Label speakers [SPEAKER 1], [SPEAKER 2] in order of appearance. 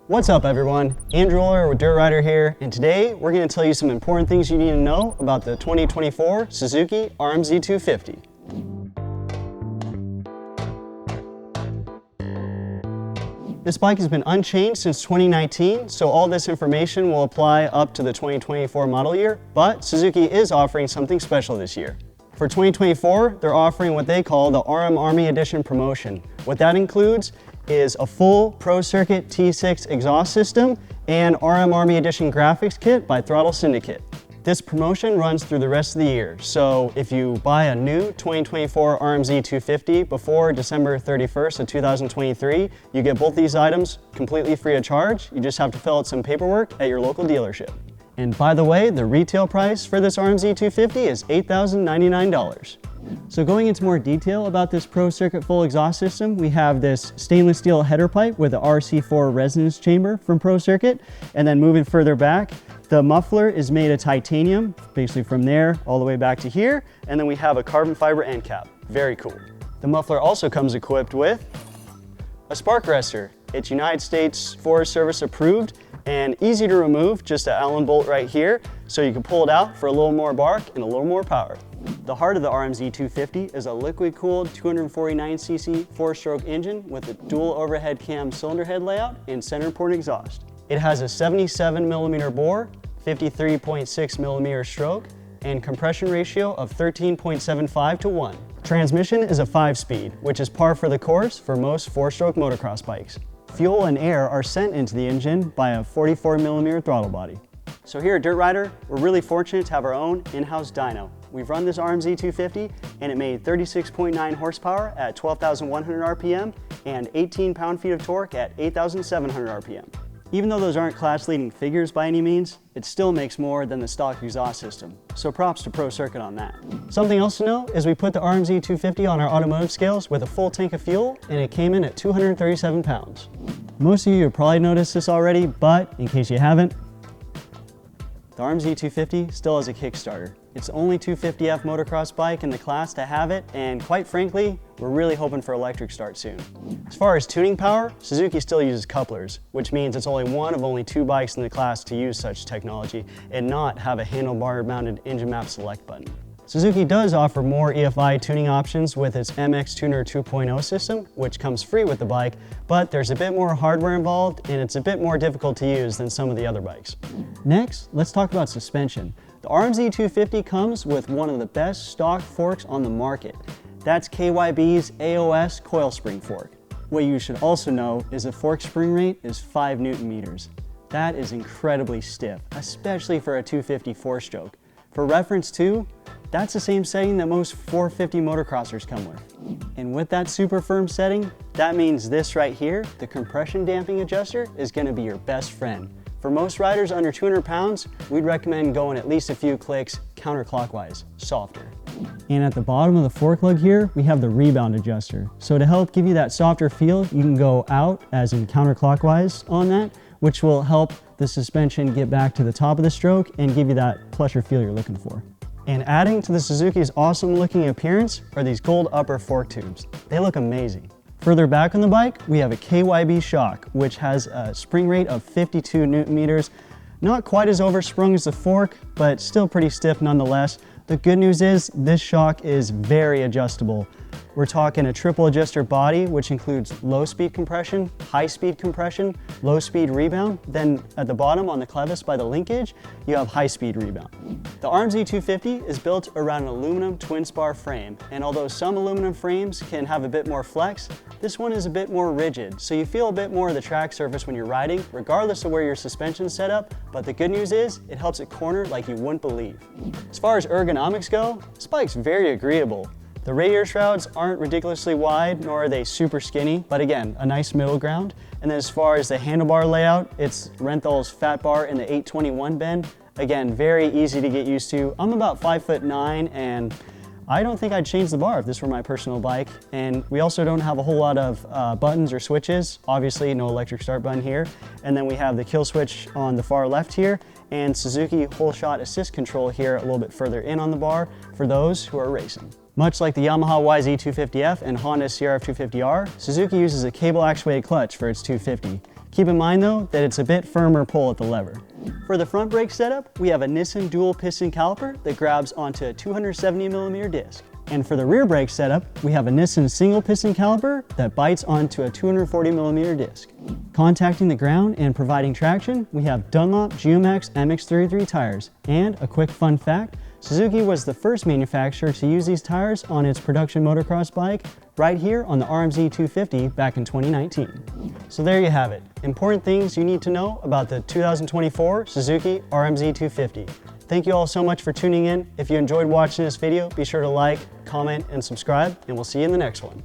[SPEAKER 1] What's up everyone, Andrew Oler with Dirt Rider here, and today we're going to tell you some important things you need to know about the 2024 Suzuki RM-Z250. This bike has been unchanged since 2019, so all this information will apply up to the 2024 model year, but Suzuki is offering something special this year. For 2024, they're offering what they call the RM Army Edition promotion. What that includes is a full Pro Circuit T6 exhaust system and RM Army Edition graphics kit by Throttle Syndicate. This promotion runs through the rest of the year, so if you buy a new 2024 RM-Z250 before December 31st of 2023, you get both these items completely free of charge. You just have to fill out some paperwork at your local dealership. And by the way, the retail price for this RM-Z250 is $8,099. So going into more detail about this Pro Circuit full exhaust system, we have this stainless steel header pipe with a RC4 resonance chamber from Pro Circuit, and then moving further back, the muffler is made of titanium, basically from there all the way back to here, and then we have a carbon fiber end cap. Very cool. The muffler also comes equipped with a spark arrestor. It's United States Forest Service approved and easy to remove, just an Allen bolt right here, so you can pull it out for a little more bark and a little more power. The heart of the RM-Z250 is a liquid-cooled 249cc 4-stroke engine with a dual overhead cam cylinder head layout and center port exhaust. It has a 77mm bore, 53.6mm stroke, and compression ratio of 13.75 to 1. Transmission is a 5-speed, which is par for the course for most 4-stroke motocross bikes. Fuel and air are sent into the engine by a 44mm throttle body. So here at Dirt Rider, we're really fortunate to have our own in-house dyno. We've run this RM-Z250 and it made 36.9 horsepower at 12,100 RPM and 18 pound-feet of torque at 8,700 RPM. Even though those aren't class-leading figures by any means, it still makes more than the stock exhaust system. So props to Pro Circuit on that. Something else to know is we put the RM-Z250 on our automotive scales with a full tank of fuel, and it came in at 237 pounds. Most of you have probably noticed this already, but in case you haven't, the RM-Z250 still has a Kickstarter. It's the only 250F motocross bike in the class to have it, and quite frankly, we're really hoping for electric start soon. As far as tuning power, Suzuki still uses couplers, which means it's only one of only 2 bikes in the class to use such technology and not have a handlebar-mounted engine map select button. Suzuki does offer more EFI tuning options with its MX Tuner 2.0 system, which comes free with the bike, but there's a bit more hardware involved and it's a bit more difficult to use than some of the other bikes. Next, let's talk about suspension. The RM-Z250 comes with one of the best stock forks on the market. That's KYB's AOS coil spring fork. What you should also know is the fork spring rate is 5 Newton meters. That is incredibly stiff, especially for a 250 4-stroke. For reference too, that's the same setting that most 450 motocrossers come with. And with that super firm setting, that means this right here, the compression damping adjuster, is going to be your best friend. For most riders under 200 pounds, we'd recommend going at least a few clicks counterclockwise, softer. And at the bottom of the fork lug here, we have the rebound adjuster. So to help give you that softer feel, you can go out, as in counterclockwise on that, which will help the suspension get back to the top of the stroke and give you that plusher feel you're looking for. And adding to the Suzuki's awesome looking appearance are these gold upper fork tubes. They look amazing. Further back on the bike, we have a KYB shock, which has a spring rate of 52 Newton meters. Not quite as oversprung as the fork, but still pretty stiff nonetheless. The good news is this shock is very adjustable. We're talking a triple adjuster body, which includes low speed compression, high speed compression, low speed rebound. Then at the bottom on the clevis by the linkage, you have high speed rebound. The RM-Z250 is built around an aluminum twin spar frame. And although some aluminum frames can have a bit more flex, this one is a bit more rigid. So you feel a bit more of the track surface when you're riding, regardless of where your suspension's set up. But the good news is it helps it corner like you wouldn't believe. As far as ergonomics go, this bike's very agreeable. The radiator shrouds aren't ridiculously wide, nor are they super skinny, but again, a nice middle ground. And then as far as the handlebar layout, it's Renthal's fat bar in the 821 bend. Again, very easy to get used to. I'm about 5'9", and I don't think I'd change the bar if this were my personal bike. And we also don't have a whole lot of buttons or switches. Obviously, no electric start button here. And then we have the kill switch on the far left here, and Suzuki whole shot assist control here a little bit further in on the bar for those who are racing. Much like the Yamaha YZ250F and Honda CRF250R, Suzuki uses a cable actuated clutch for its 250. Keep in mind though that it's a bit firmer pull at the lever. For the front brake setup, we have a Nissan dual piston caliper that grabs onto a 270mm disc. And for the rear brake setup, we have a Nissan single piston caliper that bites onto a 240mm disc. Contacting the ground and providing traction, we have Dunlop GeoMax MX33 tires. And a quick fun fact, Suzuki was the first manufacturer to use these tires on its production motocross bike right here on the RM-Z250 back in 2019. So there you have it, important things you need to know about the 2024 Suzuki RM-Z250. Thank you all so much for tuning in. If you enjoyed watching this video, be sure to like, comment, and subscribe, and we'll see you in the next one.